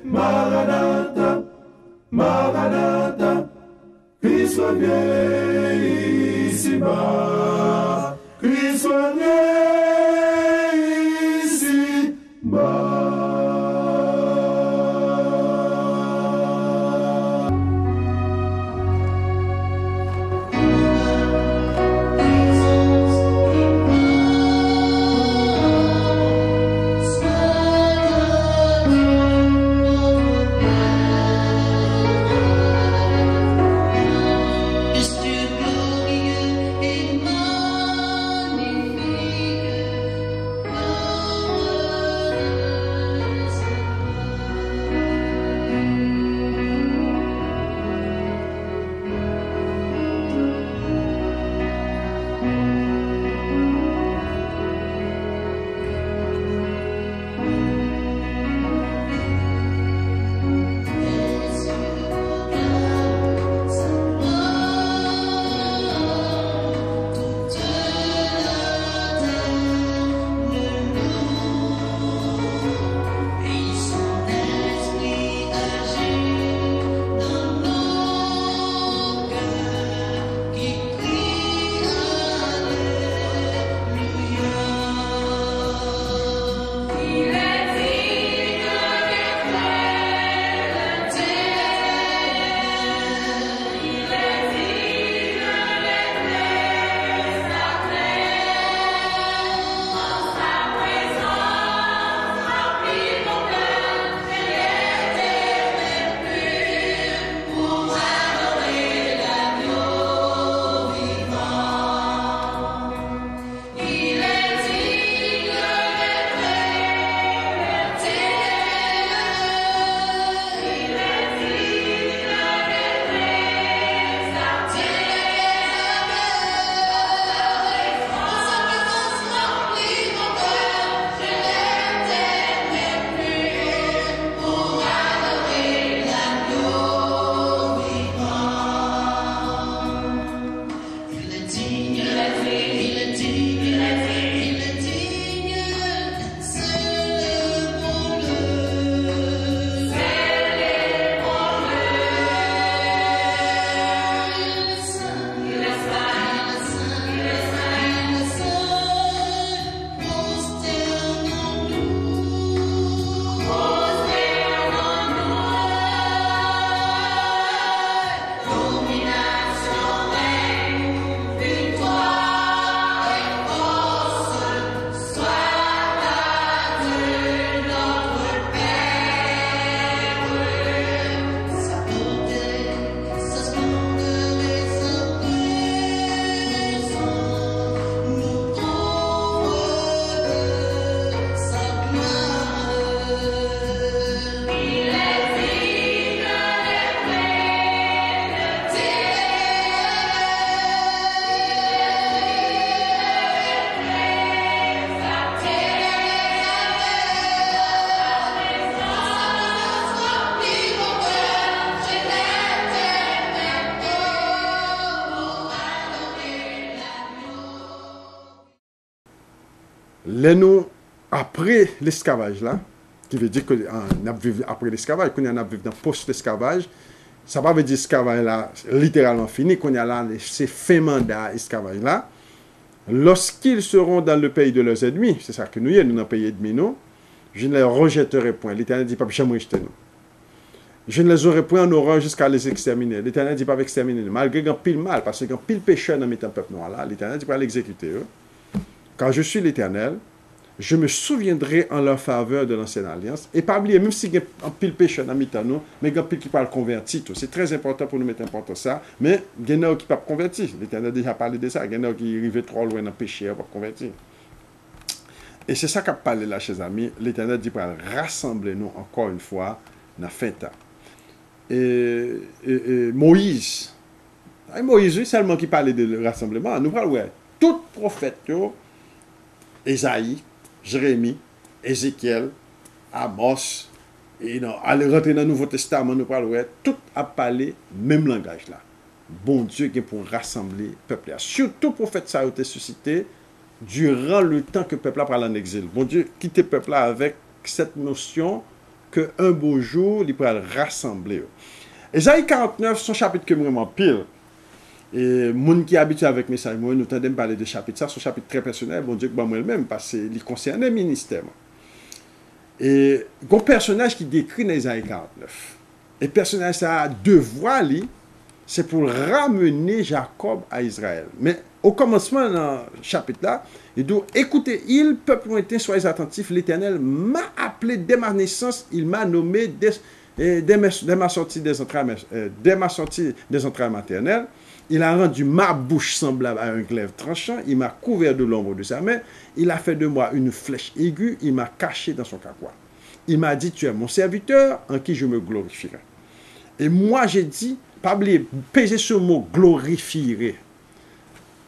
Maranatha, Maranatha, Christ revient ici-bas, Christ revient ici-bas. Les nous, après l'esclavage là, qui veut dire qu'on a vécu après l'esclavage, qu'on a vécu dans post-esclavage, ça ne veut pas dire l'esclavage là, littéralement fini, qu'on a là, c'est fin mandat esclavage là. Lorsqu'ils seront dans le pays de leurs ennemis, c'est ça que nous sommes dans le pays ennemi, nous, je ne les rejetterai point. L'Éternel dit pas jamais rejeter nous. Je ne les aurai point en horreur jusqu'à les exterminer. L'Éternel dit pas exterminer nous. Malgré qu'il y a pile mal, parce qu'il y a pile pécheur dans le peuple noir là, l'Éternel dit pas l'exécuter. Quand je suis l'Éternel, je me souviendrai en leur faveur de l'ancienne alliance. Et pas oublier, même s'il y a un pile pécheur dans nous, mais il y a un pile qui parle converti. C'est très important pour nous mettre important ça. Mais il y en a qui ne pas convertir. L'Éternel a déjà parlé de ça. Il y en a qui arrivent trop loin dans le péché pour convertir. Et c'est ça qu'a parlé là, chers amis. L'Éternel dit pour rassembler nous encore une fois dans la fin temps. Et Moïse, Moïse, seulement qui parlait de rassemblement, nous parlons, tout prophète, Esaïe, Jérémie, Ézéchiel, Amos, et aller rentrer dans le Nouveau Testament, nous parlons, tout a parlé même langage là. Bon Dieu qui est pour rassembler le peuple. Surtout prophète ça a été suscité durant le temps que le peuple a parlé en exil. Bon Dieu quitte le peuple là avec cette notion qu'un beau jour, il pourra le rassembler. Esaïe 49, son chapitre que vraiment pile. Et moun qui habite avec mes message, moi, nous tendons parler de chapitre. Ça, son chapitre très personnel, bon Dieu, que moi-même, parce qu'il concerne le ministère. Et il y a un personnage qui décrit dans Esaïe 49. Et le personnage, ça a deux voix, c'est pour ramener Jacob à Israël. Mais au commencement, dans le chapitre-là, il dit, écoutez, il, peuple lointain, soyez attentifs, l'Éternel m'a appelé dès ma naissance, il m'a nommé dès ma sortie des entrailles maternelles. Il a rendu ma bouche semblable à un glaive tranchant. Il m'a couvert de l'ombre de sa main. Il a fait de moi une flèche aiguë. Il m'a caché dans son carquois. Il m'a dit, tu es mon serviteur en qui je me glorifierai. Et moi, j'ai dit, pas oublier, peser ce mot glorifierai.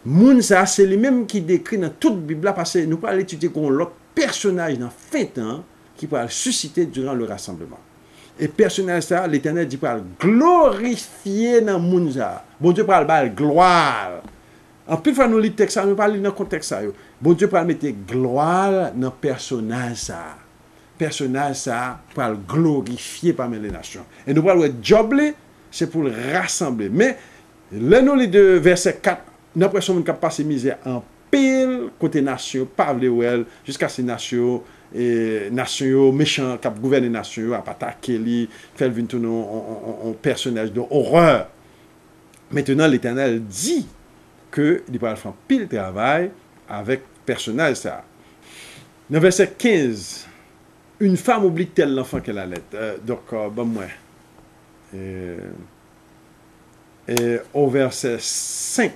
Moun ça, c'est lui même qui décrit dans toute la Bible, parce que nous allons étudier qu'on l'autre personnage dans fin temps qui pourra susciter durant le rassemblement. Et personnage ça, l'Éternel dit pour glorifier dans moun ça. Bon Dieu pour le gloire. En plus fois nous lit texte ça, nous parler dans contexte ça. Bon Dieu pour mettre gloire dans personnage ça. Personnage ça pour glorifier parmi les nations. Et nous parlons de job c'est pour le rassembler. Mais là nous lit de verset 4, nous l'impression qu'on passe misère en pile côté nation, pas well jusqu'à ces nations et nations méchants qui gouvernent les nations, à attaquer lui, faire venir un personnage d'horreur. Maintenant l'Éternel dit que il va faire pile travail avec personnage ça. Dans verset 15, une femme oublie-t-elle l'enfant qu'elle allait. Donc bon moi. Et au verset 5.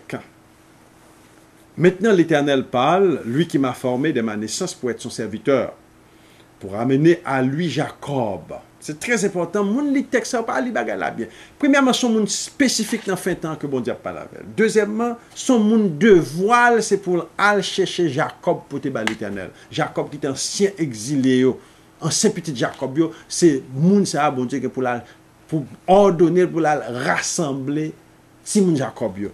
Maintenant l'Éternel parle, lui qui m'a formé de ma naissance pour être son serviteur, pour amener à lui Jacob. C'est très important. Moun li texte ça pas li bagay la bien. Premièrement, son moun spécifique dans fin temps que bon Dieu parle avec. Deuxièmement, son moun de voile, c'est pour aller chercher Jacob pour te battre l'Éternel. Jacob qui est ancien exilé yo, ancien petit Jacob yo, c'est moun ça bon Dieu pour ordonner pour la rassembler si moun Jacob yo.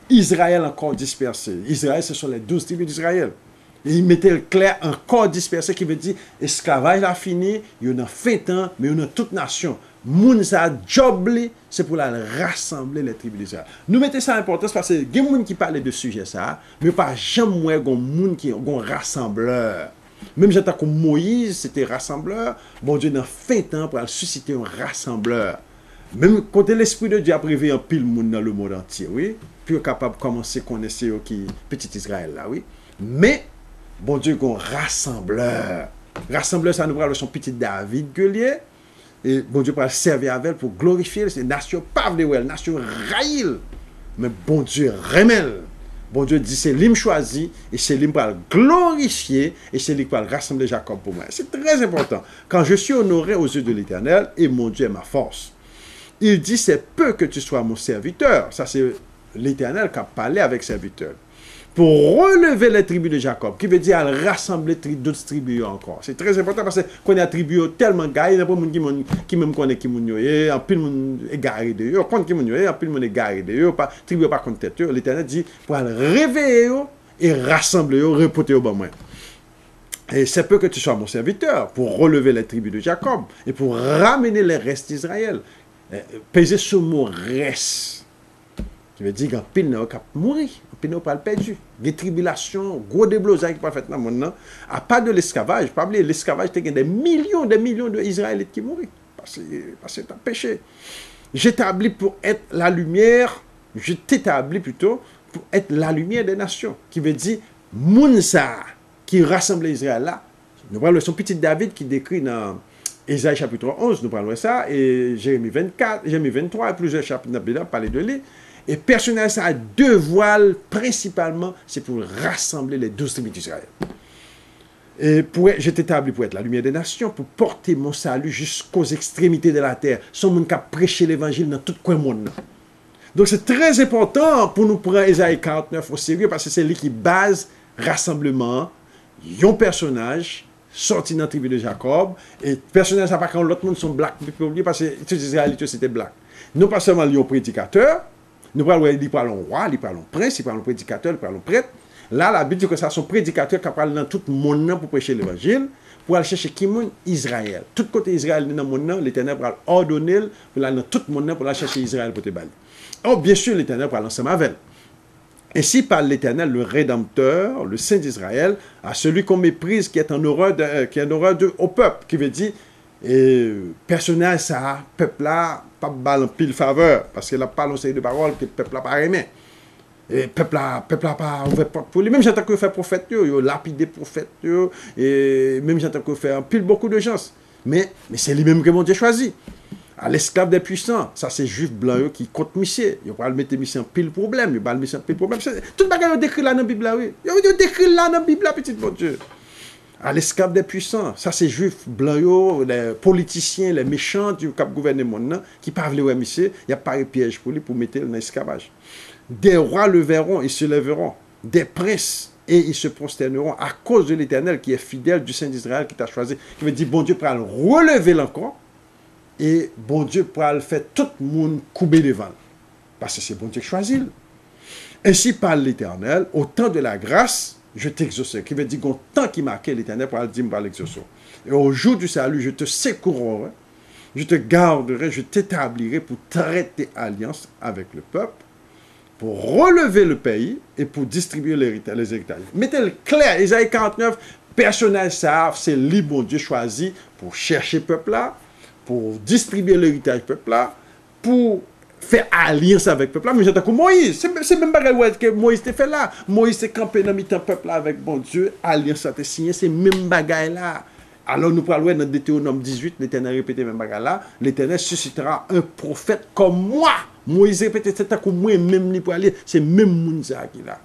Israël encore dispersé. Israël, ce sont les 12 tribus d'Israël. Et il mettait le clair encore dispersé qui veut dire esclavage a fini, il y a fin temps, mais il y a toute nation. Moun sa job c'est pour la rassembler les tribus d'Israël. Nous mettons ça en importance parce que il y a des gens qui parlent de sujet ça, mais pas jamais des gens qui sont rassembleurs. Même j'entends que Moïse c'était rassembleur, bon Dieu dans fin temps pour susciter un rassembleur. Même quand l'Esprit de Dieu a prévu un pile monde dans le monde entier, oui, puis capable de commencer à connaître qui petit Israël là, oui. Mais bon Dieu, un rassembleur. Rassembleur, ça nous parle de son petit David Gueulier. Et bon Dieu, pour servir avec pour glorifier. C'est nation pas de nation raïl. Mais bon Dieu, remel. Bon Dieu dit, c'est lui choisi. Et c'est lui pour glorifier. Et c'est lui pour rassembler Jacob pour moi. C'est très important. Quand je suis honoré aux yeux de l'Éternel, et mon Dieu est ma force. Il dit, c'est peu que tu sois mon serviteur. Ça, c'est l'Éternel qui a parlé avec serviteur. Pour relever les tribus de Jacob, qui veut dire rassembler d'autres tribus encore. C'est très important parce qu'on a tribus tellement gars, il y a pas de gens qui même connaît qui moun yo, en pile moun égaré de eux, compte qui moun yo, en pile moun égaré de eux, pas tribu pas compte tête. L'Éternel dit pour réveiller eux et rassembler eux, reporter au bon moins. Et c'est peu que tu sois mon serviteur pour relever les tribus de Jacob et pour ramener les restes d'Israël. Peser ce mot reste. Qui veut dire qu'un pile n'a pas mourir, un pile n'a pas perdu. Des tribulations, gros déblosage qui pas fait dans le monde. À part de l'esclavage, pas oublier l'esclavage, il y a des millions d'Israélites qui mourent. Parce que c'est un péché. J'établis pour être la lumière, je t'établis plutôt pour être la lumière des nations. Qui veut dire, Mounsa, qui rassemble Israël là. Nous parlons de son petit David qui décrit dans Ésaïe chapitre 11, nous parlons de ça, et Jérémie 24, Jérémie 23, et plusieurs chapitres dans la Bible, parler de lui. Et personnel, ça a deux voiles, principalement, c'est pour rassembler les 12 tribus d'Israël. Et je t'établis pour être la lumière des nations, pour porter mon salut jusqu'aux extrémités de la terre. Son monde qui a prêché l'évangile dans tout coin du monde. Donc c'est très important pour nous prendre Ésaïe 49 au sérieux, parce que c'est lui qui base rassemblement, un personnage sorti dans la tribu de Jacob, et personnage, ça pas quand l'autre monde sont blancs, parce que tous les Israélites c'était blanc. Non pas seulement un prédicateur, nous parlons roi, nous parlons prince, nous parlons prédicateur, nous parlons prêtre. Là, la Bible dit que ça sont prédicateurs qui parlent dans tout le monde pour prêcher l'évangile, pour aller chercher qui monde Israël. Tout côté Israël dans le monde, l'Éternel pour ordonner pour aller dans tout le monde pour aller chercher Israël pour te balayer. Oh, bien sûr, l'Éternel pour aller ensemble avec. Ainsi parle l'Éternel, le Rédempteur, le Saint d'Israël, à celui qu'on méprise, qui est en horreur au peuple, qui veut dire, personnel, ça, peuple là, pas balle en pile faveur, parce qu'il n'a pas l'enseignement de parole que le peuple là pas aimé. Et peuple là pas ouvert pour lui. Même j'entends que faire prophète, yo lapidé prophète, et même j'entends que faire pile beaucoup de gens. Mais c'est lui-même que mon Dieu choisit. À l'esclave des puissants, ça c'est juif blanc qui compte monsieur. Il va le mettre monsieur en pile problème, il va le mettre en pile problème. Tout le bagage décrit là dans la Bible là, oui. Il décrit là dans la Bible là, petit bon Dieu. À l'esclave des puissants, ça c'est juif blanc, les politiciens, les méchants du cap gouvernement qui parlent de monsieur, il y a pas de piège pour lui pour mettre dans l'esclavage. Des rois le verront, ils se lèveront, des princes et ils se prosterneront à cause de l'Éternel qui est fidèle du Saint d'Israël qui t'a choisi, qui veut dire bon Dieu pour le relever encore. Et bon Dieu pourra le faire tout le monde couper devant. Parce que c'est bon Dieu qui choisit. Ainsi parle l'Éternel, au temps de la grâce, je t'exaucerai. Qui veut dire qu'au temps qui marquait l'Éternel pour le dire par l'exaucer. Et au jour du salut, je te secourerai, je te garderai, je t'établirai pour traiter alliance avec le peuple, pour relever le pays et pour distribuer les héritages. Mettez-le clair, Isaïe 49, personnel savent, c'est lui, bon Dieu choisi pour chercher le peuple là, pour distribuer l'héritage peuple là, pour faire alliance avec peuple là. Mais j'entends que Moïse, c'est même pas que Moïse te fait là. Moïse s'est campé dans le peuple là avec bon Dieu, alliance a été signée, c'est même bagaille là. Alors nous parlons dans Deutéronome 18, l'Éternel répétait même bagaille là, l'Éternel suscitera un prophète comme moi. Moïse répétait, c'est comme moi même ni pour aller, c'est même Mounza qui là.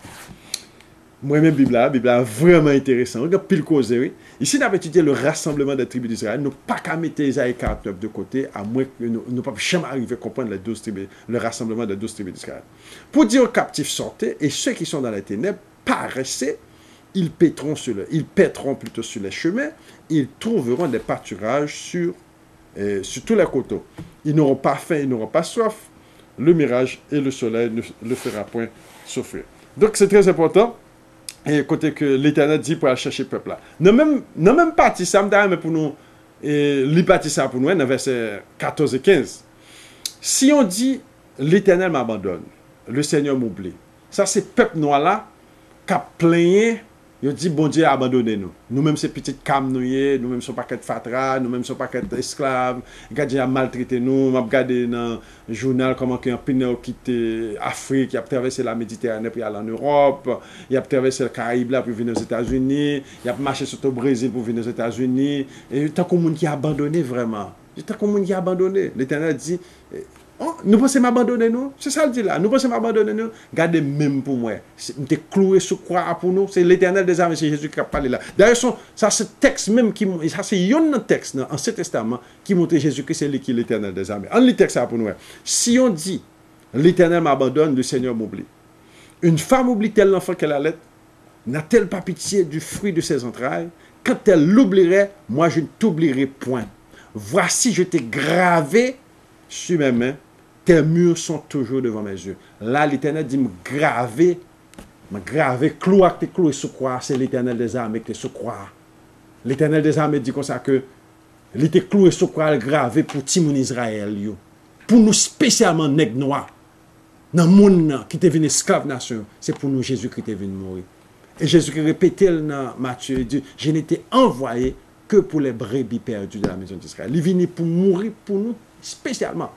Moi-même, la Bible est vraiment intéressant. Regarde, pile cause, oui. Ici, nous avons étudié le rassemblement des tribus d'Israël. Nous n'avons pas qu'à mettre Isaïe 49 de côté, à moins que nous ne pouvons jamais arriver à comprendre les 12 tribus, le rassemblement des 12 tribus d'Israël. Pour dire aux captifs, sortez, et ceux qui sont dans les ténèbres, paraissez, ils pèteront plutôt sur les chemins, ils trouveront des pâturages sur tous les coteaux. Ils n'auront pas faim, ils n'auront pas soif. Le mirage et le soleil ne le fera point souffrir. Donc, c'est très important. Et côté que l'Éternel dit pour aller chercher le peuple là. Non même parti ça mais pour nous parti ça pour nous dans verset 14 et 15. Si on dit l'Éternel m'abandonne, le Seigneur m'oublie. Ça c'est peuple noir là qui a plaigné, il dit bon Dieu a abandonné nous. Nous-mêmes ces petites cam nous-mêmes sommes pas de fatra, nous-mêmes sommes pas esclaves, Dieu a maltraité nous, m'a regardé dans le journal comment un peuple quitté Afrique, il a traversé la Méditerranée pour aller en Europe, il a traversé le Caraïbe là pour venir aux États-Unis, il a marché sur le Brésil pour venir aux États-Unis, et tant qu'on monde qui a abandonné vraiment. Tant qu'on monde qui a abandonné, l'Éternel dit oh, nous pensons m'abandonner nous, c'est ça le dit là, nous pensons m'abandonner nous, gardez même pour moi, nous t'es cloué sur croix pour nous, c'est l'Éternel des armées, c'est Jésus qui a parlé là. D'ailleurs, ça c'est texte même qui, ça c'est un texte dans l'Ancien Testament qui montre Jésus que c'est lui qui est l'Éternel des armées. On lit texte ça pour nous. Si on dit l'Éternel m'abandonne, le Seigneur m'oublie. Une femme oublie-t-elle l'enfant qu'elle allait? N'a-t-elle pas pitié du fruit de ses entrailles? Quand elle l'oublierait, moi je ne t'oublierai point. Voici, je t'ai gravé sur mes mains. Tes murs sont toujours devant mes yeux. Là, l'Éternel dit, me graver, clouer sous croix, c'est l'Éternel des armées qui est sous croix. L'Éternel des armées dit comme ça que il était cloué sous croix, gravé pour Timoun Israël, pour nous spécialement nègres noirs. Dans le monde qui est venu esclave nation, c'est pour nous Jésus qui est venu mourir. Et Jésus qui répétait dans Matthieu, il dit, je n'étais envoyé que pour les brebis perdues de la maison d'Israël. Il est venu pour mourir pour nous spécialement.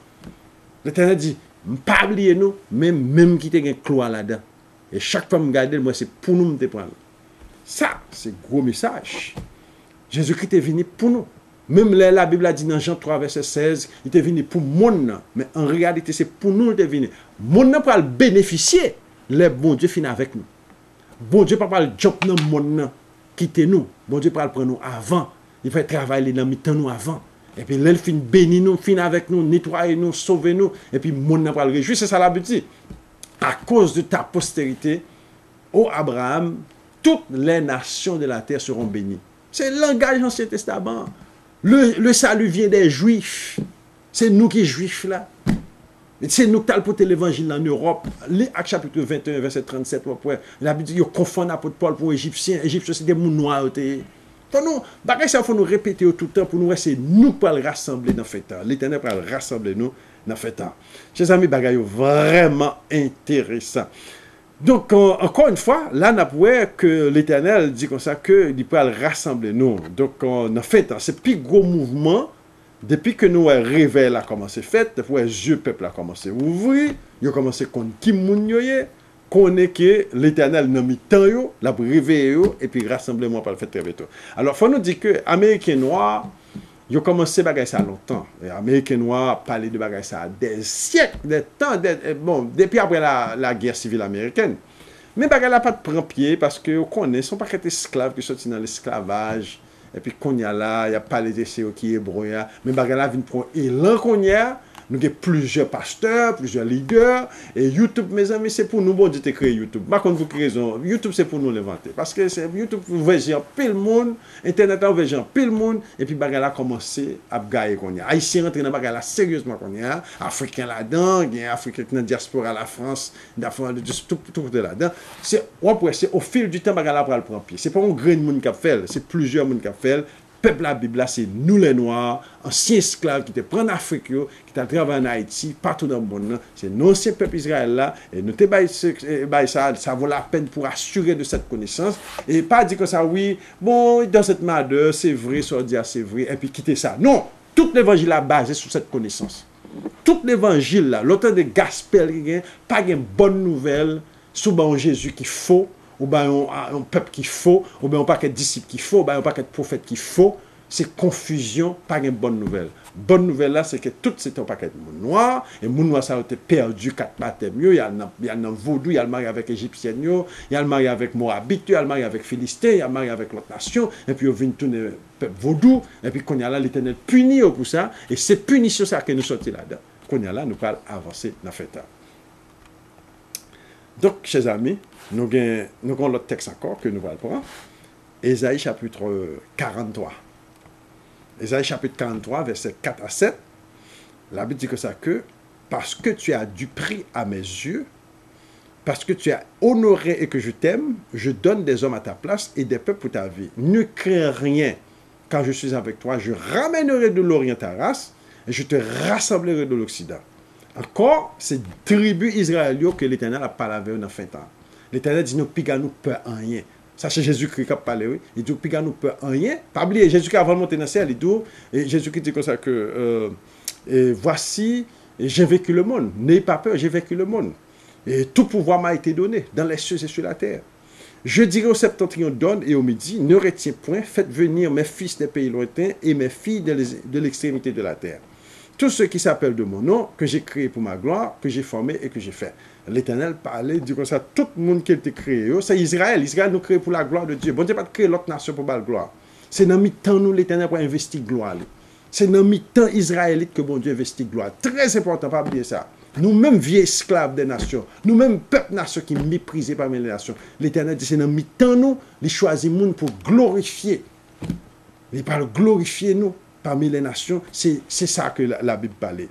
L'Éternel dit, pas oublier nous, même qui te un clou là-dedans. Et chaque fois que je regarde, moi, c'est pour nous me prendre. Ça, c'est un gros message. Jésus-Christ est venu pour nous. Même là, la Bible a dit dans Jean 3, verset 16, il est venu pour mon. Mais en réalité, c'est pour nous qu'il est venu. Mon pour le bénéficier, le bon Dieu finit avec nous. Bon Dieu ne peut pas le job dans mon quitter nous. Bon Dieu ne peut pas le prendre nous avant. Il fait travailler dans le nous avant. Et puis, l'elle finit bénir nous, finit avec nous, nettoyer nous, sauver nous. Et puis, mon n'a pas le réjouir. C'est ça la but. À cause de ta postérité, ô Abraham, toutes les nations de la terre seront bénies. C'est le langage de l'Ancien Testament. Le salut vient des Juifs. C'est nous qui sommes Juifs là. C'est nous qui avons porté l'évangile en Europe. Acte chapitre 21, verset 37, la Bible dit qu'il confond l'apôtre Paul pour Égyptiens. Égyptiens, c'est des gens noirs. Il faut nous répéter tout le temps pour nous essayer nous pas le rassembler dans le temps. L'Éternel va le rassembler nous dans le temps. Chers amis, bagay vraiment intéressant. Donc, encore une fois, là, on a vu que l'Éternel dit comme ça qu'il peut le rassembler nous. Donc, on a fait c'est le plus gros mouvement depuis que nous avons réveil a commencé fait, depuis que le peuple a commencé à ouvrir, il a commencé à connaître qui moun yo ye, connaît que l'Éternel n'a mis temps yo, l'a réveillé yo, et puis rassemblement par le fait très vite. Alors, il faut nous dire que les Américains noirs, ils ont commencé à faire ça longtemps. Les Américains noirs parlaient de faire ça des siècles, des temps, bon, depuis après la guerre civile américaine. Mais les gens n'ont pas de prendre pied parce que ne sont pas des esclaves qui sont dans l'esclavage. Et puis, qu'on y a là, il n'y a pas les essais qui est broyés. Mais les gens viennent prendre élan qu'on y a. Nous avons plusieurs pasteurs, plusieurs leaders. Et YouTube, mes amis, c'est pour nous. Bon Dieu, créé YouTube. Par contre, vous créez YouTube, c'est pour nous l'inventer. Parce que YouTube, vous voyez en pile monde. Internet, vous voyez en pile monde. Et puis, les gens ont commencé à gagner qu'on y a. Haïtiens rentrent dans les gens sérieusement qu'on y a. Africains là-dedans, il y a Africains dans la diaspora, la France, tout là-dedans. C'est au fil du temps, les gens prennent pied. Ce n'est pas un grain de monde qui a fait, c'est plusieurs monde qui a fait. Peuple la Bible, c'est nous les Noirs, anciens esclaves qui te prennent Afrique, qui te travaillent en Haïti, partout dans le monde. C'est nos anciens peuple Israël là, et nous te ça vaut la peine pour assurer de cette connaissance. Et pas dire que ça, oui, bon, dans cette madeur, c'est vrai, ça dit, c'est vrai, et puis quitter ça. Non, tout l'évangile est basé sur cette connaissance. Tout l'évangile là, l'auteur de Gaspel, pas une bonne nouvelle sur bon Jésus qui faux. Ou bien un peuple qui faut, ou bien un paquet de disciples qui faut, ou bien un paquet de prophètes qui faut, c'est confusion, pas une bonne nouvelle. Bonne nouvelle là, c'est que tout c'est un paquet de monde noir, et monde noir ça a été perdu 4 baptêmes, il y a un vaudou, il y a le mari avec égyptien, il y a le mari avec moabite, il y a le mari avec philistin, il y a le mari avec l'autre nation, et puis on vient tourner peuple vaudou, et puis qu'on y a là l'Éternel punit pour ça, et c'est punition ça que nous sortis là-dedans. Qu'on y a là, nous parlons avancer dans le fait. Donc, chers amis, nous avons l'autre texte encore que nous allons prendre. Ésaïe chapitre 43. Ésaïe chapitre 43, versets 4 à 7. La Bible dit que ça que, parce que tu as du prix à mes yeux, parce que tu as honoré et que je t'aime, je donne des hommes à ta place et des peuples pour ta vie. Ne crains rien, quand je suis avec toi, je ramènerai de l'Orient ta race et je te rassemblerai de l'Occident. Encore, c'est tribu israélien que l'Éternel a parlé avec eux dans le fin temps. L'Éternel dit, nous piga nous peur en rien. Ça, c'est Jésus-Christ qui a parlé, oui. Il dit, piga nous peur en rien. Pas oublier, Jésus-Christ avant de monter dans le ciel, il dit, et Jésus-Christ dit comme ça que, voici, j'ai vécu le monde. N'ayez pas peur, j'ai vécu le monde. Et tout pouvoir m'a été donné, dans les cieux et sur la terre. Je dirai au septentrion donne et au midi, ne retiens point, faites venir mes fils des pays lointains et mes filles de l'extrémité de la terre. Tous ceux qui s'appellent de mon nom, que j'ai créé pour ma gloire, que j'ai formé et que j'ai fait. L'Éternel parlait, dit comme ça, tout le monde qui a été créé, c'est Israël. Israël nous crée pour la gloire de Dieu. Bon Dieu pas créer l'autre nation pour la gloire. C'est dans le temps nous, l'Éternel, pour investir gloire. C'est dans le temps israélite que bon Dieu investit gloire. Très important, pas oublier ça. Nous-mêmes, vieux esclaves des nations, nous-mêmes, peuple nation qui méprisé parmi les nations. L'Éternel dit, c'est dans le temps nous, il choisit monde pour glorifier. Il parle glorifier nous. Parmi les nations, c'est ça que la Bible parlait.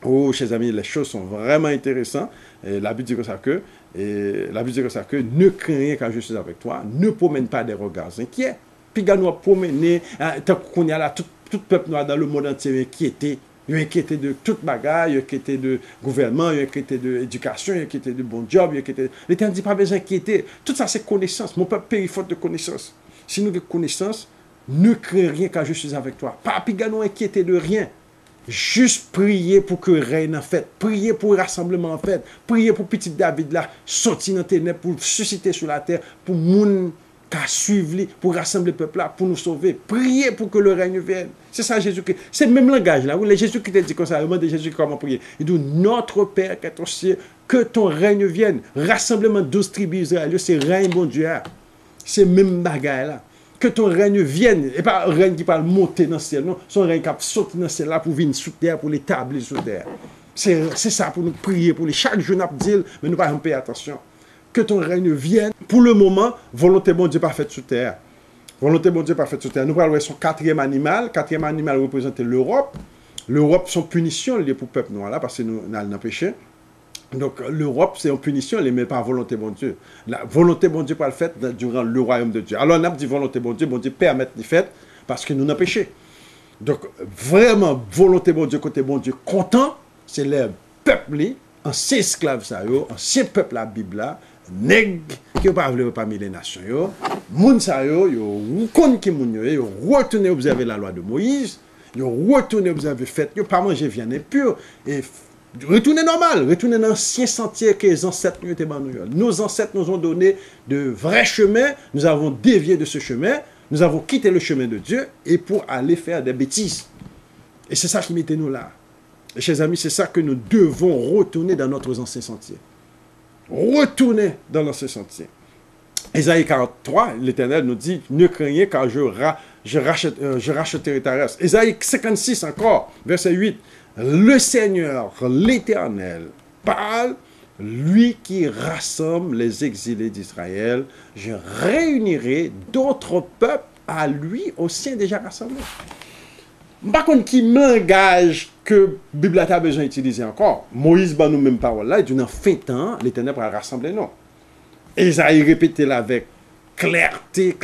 Oh, chers amis, les choses sont vraiment intéressantes. Et la Bible dit comme ça que, ne crains rien quand je suis avec toi, ne promène pas des regards inquiets. Puis, quand nous promener, tant qu'on y a là, tout peuple noir dans le monde entier inquiété. Il y a inquiété de toute bagaille, il y a inquiété de gouvernement, il y a inquiété de l'éducation, il y a inquiété de bon job, il y a inquiété. L'Éternel dit pas besoin d'inquiéter. Tout ça, c'est connaissance. Mon peuple périt faute de connaissance. Si nous avons connaissance, ne crains rien quand je suis avec toi. Pas nous inquiéter de rien. Juste prier pour que règne en fait. Prier pour le rassemblement en fait. Prier pour petit David là, sortir dans tes ténèbres, pour susciter sur la terre, pour moun qu'à suivre, pour rassembler le peuple là, pour nous sauver. Prier pour que le règne vienne. C'est ça Jésus-Christ. C'est le même langage là. Oui, Jésus qui t'a dit comme ça. Il demande Jésus comment prier. Il dit, notre Père qui est aux cieux, que ton règne vienne. Rassemblement 12 tribus israéliennes, c'est règne bon Dieu. C'est le même bagaille là. Que ton règne vienne, et pas un règne qui parle monter dans le ciel, non, son règne qui saute dans le ciel là pour venir sous terre, pour l'établir sous terre. C'est ça pour nous prier, pour les chaque jour nous dire, mais nous pas payer attention. Que ton règne vienne, pour le moment, volonté bon Dieu pas faite sous terre. Volonté bon Dieu pas faite sous terre. Nous parlons de son quatrième animal représente l'Europe. L'Europe, son punition liée pour le peuple noir là, parce que nous avons péché. Donc, l'Europe, c'est en punition, elle n'est pas volonté bon Dieu. La volonté bon Dieu pas le fait durant le royaume de Dieu. Alors, on a dit volonté bon Dieu permet de faire parce que nous n'avons péché. Donc, vraiment, volonté bon Dieu, côté bon Dieu, content, c'est le peuple, ancien esclave, ancien peuple, la Bible, là, nègre, qui n'a pas voulu parmi les nations, moun sa yo, kon ki moun yo, retourné observer la loi de Moïse, retourné observer fait, pas manger viande pure, et retourner normal, retourner dans l'ancien sentier que les ancêtres nous étaient. Nos ancêtres nous ont donné de vrais chemins, nous avons dévié de ce chemin, nous avons quitté le chemin de Dieu et pour aller faire des bêtises. Et c'est ça qui mettait nous là. Et chers amis, c'est ça que nous devons retourner dans notre ancien sentier. Retourner dans l'ancien sentier. Ésaïe 43, l'Éternel nous dit, ne craignez car je rachèterai ta race. Ésaïe 56 encore, verset 8. Le Seigneur, l'Éternel, parle, lui qui rassemble les exilés d'Israël. Je réunirai d'autres peuples à lui au sien déjà rassemblés. Par contre, qui m'engage que la Bible a besoin d'utiliser encore. Moïse, nous même parole là, et d'une fin de temps, l'Éternel va rassembler nous. Esaïe répétait là avec clarté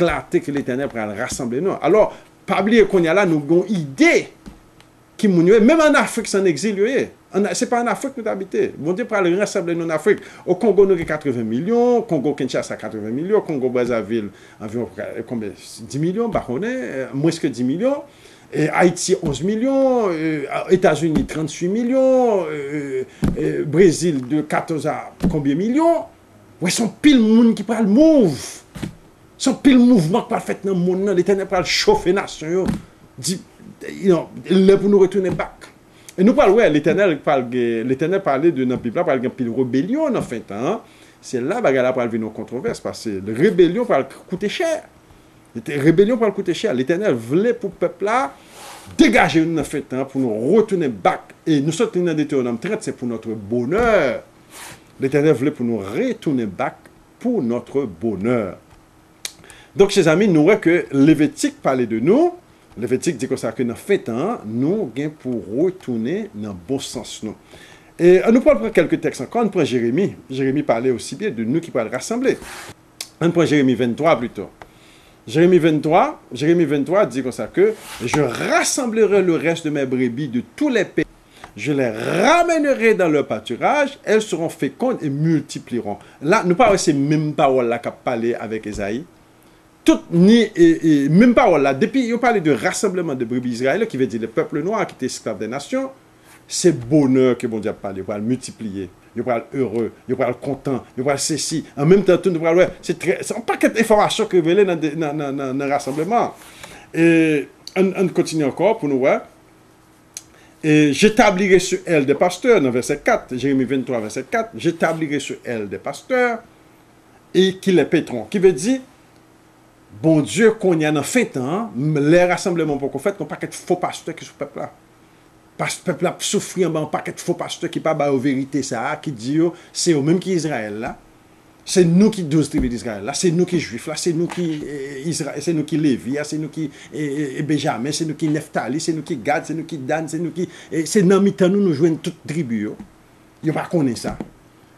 que l'Éternel va rassembler nous. Alors, pas oublier qu'on y a là, nous avons une idée qui nous même en Afrique, c'est en exil. Ce n'est pas en Afrique que nous habitons. Bon Dieu, pour aller rassembler nous en Afrique. Au Congo, nous avons 80 millions. Congo, Kinshasa, 80 millions. Congo, Brazzaville, environ combien? 10 millions. Bahonais, moins que 10 millions. Et Haïti, 11 millions. États-Unis, 38 millions. Brésil, de 14 à combien millions? Ouais, son pile monde qui parle move. Son pile mouvement qui parle fait dans le monde. L'Éternel parle chauffer nation. Dit, là pour nous retourner back. Et nous parlons, ouais, l'Éternel parlait de notre Bible, parle d'une pile rébellion en fin de temps. C'est là que la parle venir en controverse parce que la rébellion parle coûter cher. La rébellion parle coûter cher. L'Éternel voulait pour le peuple là dégager une fin de temps pour nous retourner back. Et nous sommes dans Deutéronome 30, c'est pour notre bonheur. L'Éternel voulait pour nous retourner back pour notre bonheur. Donc, chers amis, nous voyons que Lévitique parlait de nous. Lévitique dit que ça que dans fin temps, nous gain pour retourner dans le bon sens nous. Et nous prendre quelques textes encore. On prend Jérémie. Jérémie parlait aussi bien de nous qui parlent rassembler. On prend Jérémie 23 plutôt. Jérémie 23 dit comme ça que je rassemblerai le reste de mes brebis de tous les pays. Je les ramènerai dans leur pâturage, elles seront fécondes et multiplieront. Là, nous parlons de ces mêmes paroles-là qu'a parlé avec Esaïe. Toutes même paroles là. Depuis, il parlait de rassemblement de brebis israéliens, qui veut dire le peuple noir qui était esclave des nations. C'est bonheur que bon Dieu a parlé. Il va le multiplier. Il va le heureux. Il va le content. Il va le ceci. En même temps, tout le monde c'est un paquet d'informations que révélées dans le rassemblement. Et on continue encore pour nous voir. Et j'établirai sur elle des pasteurs, dans verset 4, Jérémie 23, verset 4, j'établirai sur elle des pasteurs et qui les paîtront. Qui veut dire, bon Dieu, qu'on y a dans fin temps, les rassemblements pour qu'on fait, qu'on paquet de faux pasteurs qui sont ce peuple-là. Parce que le peuple a souffert un paquet de faux pasteurs qui ne parlent pas aux vérités, ça, qui disent, c'est eux-mêmes qui Israël là. C'est nous qui 12 tribus d'Israël là, c'est nous qui juifs là, c'est nous qui Israël, c'est nous qui Lévi, c'est nous qui Benjamin, c'est nous qui Nephtali, c'est nous qui Gad, c'est nous qui Dan, c'est nous qui c'est dans mi-temps nous jouons toutes tribus. Ils pas connaître ça.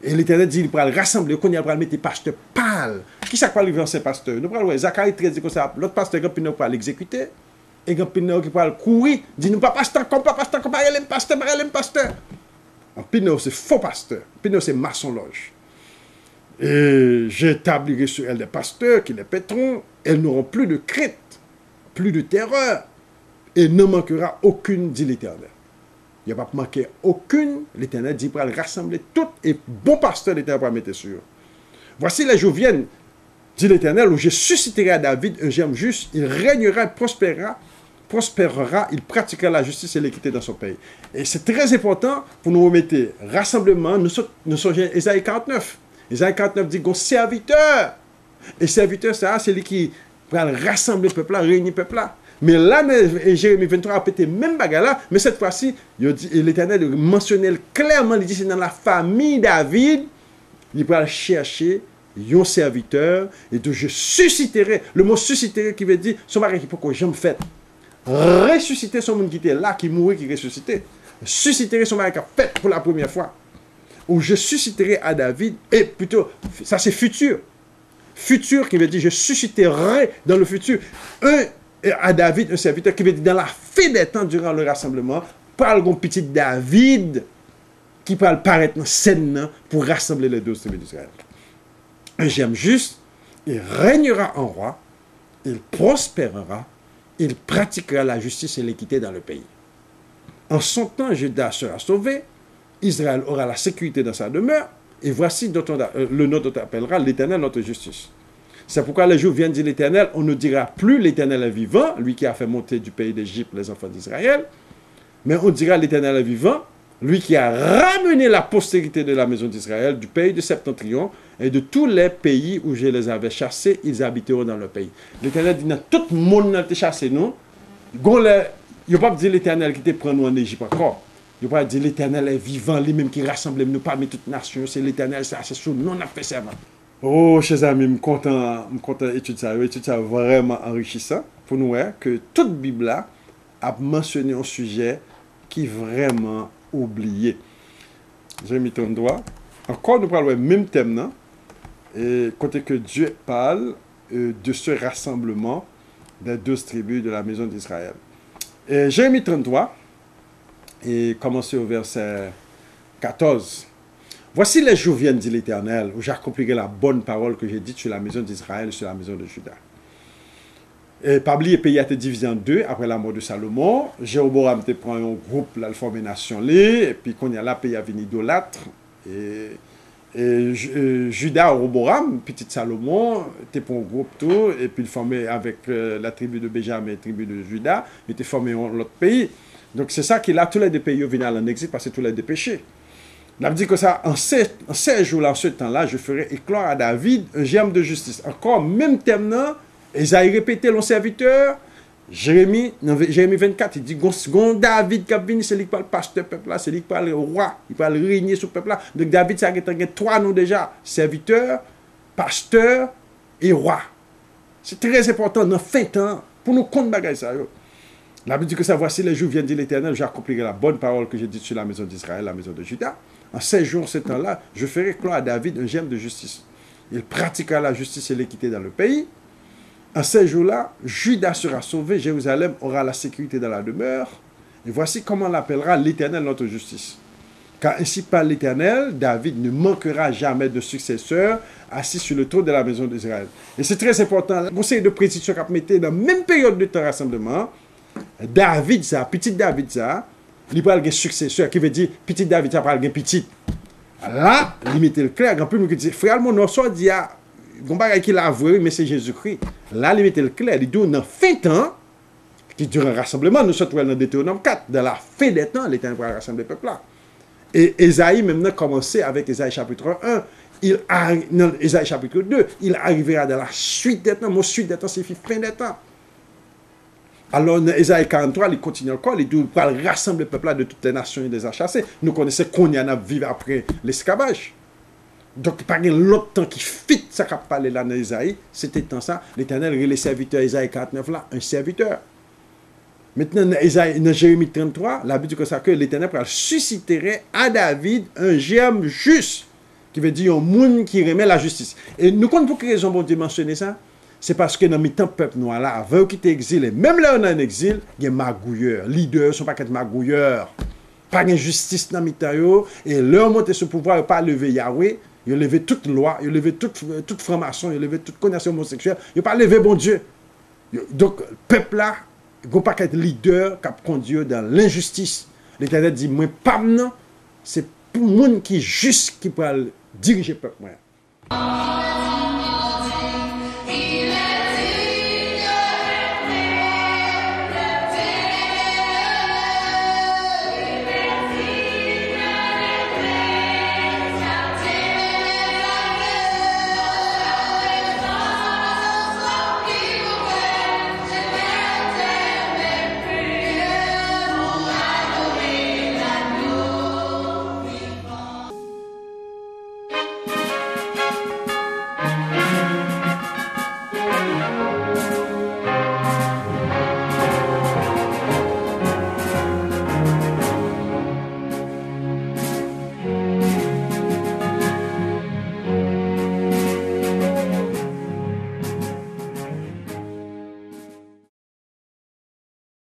Et l'Éternel dit il va rassembler, qu'on y va mettre pasteur pâle. Qui ça va arriver en ces pasteurs? Nous parlons Zacharie 13 dit comme ça, l'autre pasteur qui va l'exécuter et qui va courir, dit nous pas pasteur comme pas pasteur comme pas pasteur. En Pino c'est faux pasteur. Pino c'est maçon loge. Et j'établirai sur elles des pasteurs qui les paîtront. Elles n'auront plus de crainte, plus de terreur, et ne manquera aucune, dit l'Éternel. Il n'y a pas manqué aucune. L'Éternel dit pour rassembler toutes, et bon pasteur l'Éternel va mettre sur. Voici les jours viennent, dit l'Éternel, où je susciterai à David un germe juste, il régnera, prospérera, il pratiquera la justice et l'équité dans son pays. Et c'est très important pour nous remettre rassemblement. Nous sommes Ésaïe 49. Ésaïe 49 dit qu'on serviteur. Et serviteur, ça, c'est lui qui va rassembler le peuple là, réunir le peuple là. Mais là, Jérémie 23 a pété même bagarre là, mais cette fois-ci, l'Éternel mentionnait clairement, il dit c'est dans la famille David, il va chercher un serviteur, et donc je susciterai, le mot susciterai qui veut dire, son mari qui peut que j'aime fait. Ressusciter son monde qui était là, qui mourait, qui ressuscitait. Susciterai son mari qui a fait pour la première fois. où je susciterai à David, et plutôt, ça c'est futur. Futur qui veut dire je susciterai dans le futur à David un serviteur qui veut dire dans la fin des temps durant le rassemblement, parle d'un petit David qui parle paraître dans scène pour rassembler les 12 tribus d'Israël. Un j'aime juste, il régnera en roi, il prospérera, il pratiquera la justice et l'équité dans le pays. En son temps, Juda sera sauvé, Israël aura la sécurité dans sa demeure, et voici le nom dont on appellera l'Éternel notre justice. C'est pourquoi les jours viennent, dit l'Éternel, on ne dira plus l'Éternel est vivant, lui qui a fait monter du pays d'Égypte les enfants d'Israël, mais on dira l'Éternel est vivant, lui qui a ramené la postérité de la maison d'Israël, du pays de Septentrion, et de tous les pays où je les avais chassés, ils habiteront dans le pays. L'Éternel dit, tout le monde a chassé nous, il ne va pas dire l'Éternel qui te prend nous en Égypte encore. Il ne va pas dire l'Éternel est vivant, lui-même qui rassemble nous parmi toutes les nations, c'est l'Éternel, c'est sur nous, on a fait serment. Oh, chers amis, je suis content d'étudier ça. L'étude ça vraiment enrichissant pour nous, que toute Bible là a mentionné un sujet qui est vraiment oublié. J'ai mis ton doigt. Encore, nous parlons du même thème, non? Et côté que Dieu parle de ce rassemblement des 12 tribus de la maison d'Israël. Et Jérémie 33, et commencer au verset 14. Voici les jours viennent, dit l'Éternel, où j'accomplirai la bonne parole que j'ai dite sur la maison d'Israël et sur la maison de Juda. Et Pabli et pays a été divisé en deux après la mort de Salomon. Jéroboam te prend un groupe, là, le formé nation, et puis quand il y a là, pays a venu idolâtre. Et Juda, Roboram, petit Salomon, te prend un groupe tout, et puis il formé avec la tribu de Benjamin et la tribu de Juda, il était formé en l'autre pays. Donc c'est ça qu'il a, tous les deux pays viennent en exil parce que tous les deux péchés. Il a dit que ça, en ces jours-là, en ce temps-là, je ferai éclore à David un germe de justice. Encore, même thème, Esaïe répétait, l'on serviteur, Jérémie 24, il dit, David qui a venu, c'est lui qui parle pasteur peuple là, c'est lui qui parle roi, il parle régner sur le peuple là. Donc David, ça a trois noms déjà, serviteur, pasteur et roi. C'est très important dans fin temps, pour nous compte bagaille ça. La Bible dit que ça, voici les jours viennent, dit l'Éternel, j'accomplirai la bonne parole que j'ai dite sur la maison d'Israël, la maison de Juda. En ces jours, ce temps-là, je ferai éclore à David un germe de justice. Il pratiquera la justice et l'équité dans le pays. En ces jours-là, Juda sera sauvé, Jérusalem aura la sécurité dans la demeure. Et voici comment on l'appellera l'Éternel notre justice. Car ainsi parle l'Éternel, David ne manquera jamais de successeur assis sur le trône de la maison d'Israël. Et c'est très important, le conseil de précision qu'a mis dans la même période de temps rassemblement, David, ça, petit David, ça, il parle de successeur, qui veut dire petit David, ça parle de petit. Là, il mettait le clair, grand public qui dit, frère, mon nom, soit dit, il qu'il a avoué, mais c'est Jésus-Christ. Là, il mettait le clair, il dit, dans fin temps, qui dure un rassemblement, nous sommes dans Deutéronome 4, dans la fin des temps, l'Éternel va rassembler le peuple là. Et Esaïe, maintenant, commençait avec Esaïe chapitre 1, Esaïe chapitre 2, il arrivera dans la suite des temps, mon suite des temps, c'est fin des temps. Alors, dans Esaïe 43, il continue encore, il dit, il va rassembler le peuple là de toutes les nations, il les a chassés. Nous connaissons qu'on y en a vécu après l'esclavage. Donc, il n'y a pas l'autre temps qui fit ça qu'a parlé là dans Esaïe, c'était temps ça, l'Éternel les serviteurs Esaïe 49 là, un serviteur. Maintenant, dans Jérémie 33, la Bible dit que ça, que l'Éternel susciterait à David un germe juste, qui veut dire un monde qui remet la justice. Et nous comptons pour quelle raison bon Dieu mentionner ça? C'est parce que dans le temps peuple noir là, avant qu'ils étaient exilés, même là on est en exil, il y a magouilleurs, leaders, sont pas qu'être magouilleurs, pas de justice dans le temps, et leur montée sur le pouvoir, ils n'ont pas levé Yahweh, ils ont levé toute loi, ils ont levé toute franc-maçon, ils ont levé toute connaissance homosexuelle, ils n'ont pas levé bon Dieu. Donc, le peuple là, il ne pas qu'être leader qui a conduit dans l'injustice. L'Éternel dit, moi, pas maintenant, c'est pour le monde qui est juste qui peut diriger le peuple.